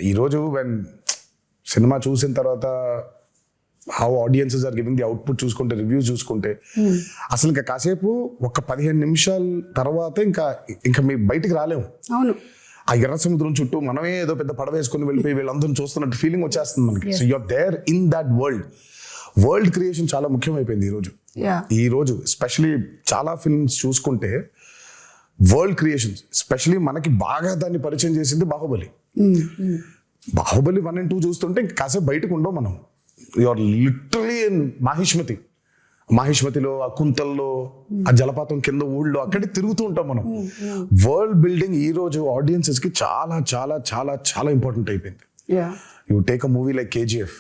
ఈరోజు when cinema చూసిన తర్వాత how audiences are giving the output చూసుకుంటే, రివ్యూస్ చూసుకుంటే, అసలు ఇంకా కాసేపు ఒక 15 నిమిషాల తర్వాత ఇంకా మీ బయటికి రాలేము. అవును, ఆ ఎర్ర సముద్రం చుట్టూ మనమే ఏదో పెద్ద పడవ వేసుకుని వెళ్ళిపోయి వీళ్ళందరూ చూస్తున్నట్టు ఫీలింగ్ వచ్చేస్తుంది మనకి. So you're there in that world creation చాలా ముఖ్యమైపోయింది ఈ రోజు ఎస్పెషలీ చాలా ఫిల్మ్స్ చూసుకుంటే వరల్డ్ క్రియేషన్స్, ఎస్పెషలీ మనకి బాగా దాన్ని పరిచయం చేసింది బాహుబలి. బాహుబలి 1 and 2 చూస్తుంటే ఇంకా కాసేపు బయటకు ఉండవు మనం. యూఆర్ లిటరలీ ఇన్ మాహిష్మతిలో, ఆ కుంతల్లో, ఆ జలపాతం కింద ఊళ్ళో అక్కడే తిరుగుతూ ఉంటాం మనం. వరల్డ్ బిల్డింగ్ ఈ రోజు ఆడియన్సెస్ కి చాలా చాలా చాలా చాలా ఇంపార్టెంట్ అయిపోయింది. You take a movie like KGF,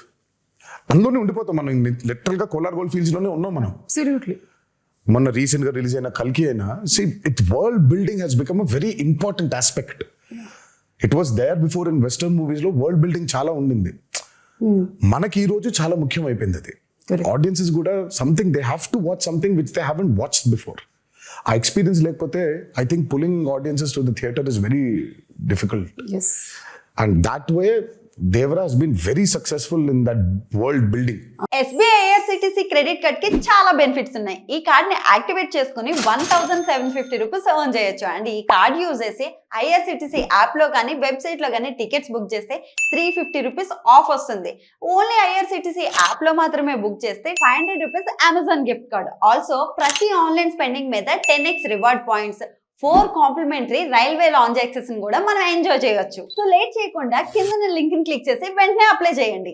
అందులోనే ఉండిపోతాం మనం. లిటరల్ గా కోలార్ గోల్డ్ ఫీల్డ్స్ లోనే ఉన్నాం మనం. మొన్న రీసెంట్ గా రిలీజ్ అయిన కల్కి అయినా, world building has become a very important aspect. It was there before in western movies లో వరల్డ్ బిల్డింగ్ చాలా ఉండింది. మనకి ఈ రోజు చాలా ముఖ్యం అయిపోయింది అది. ఆడియన్సెస్ కూడా something they have to watch something which they haven't watched before. ఆ ఎక్స్పీరియన్స్ లేకపోతే I think pulling audiences to the theatre is very difficult. And that way Devara has been very successful in that world building. SBI IRCTC credit card కి చాలా benefits ఉన్నాయి. ఈ card ని activate చేసుకుని 1750 rupees earn చేయొచ్చు. And ఈ card use చేసి IRCTC app లో కానీ వెబ్సైట్ లో కానీ టికెట్స్ బుక్ చేస్తే 350 రూపీస్ ఆఫ్ వస్తుంది. ఓన్లీ IRCTC యాప్ లో మాత్రమే బుక్ చేస్తే 500 rupees Amazon gift card. Also ప్రతి ఆన్లైన్ స్పెండింగ్ మీద 10x reward points, 4 complimentary railway lounge access కూడా మనం ఎంజాయ్ చేయొచ్చు. సో లేట్ చేయకుండా కింద లింక్ ని క్లిక్ చేసి వెంటనే అప్లై చేయండి.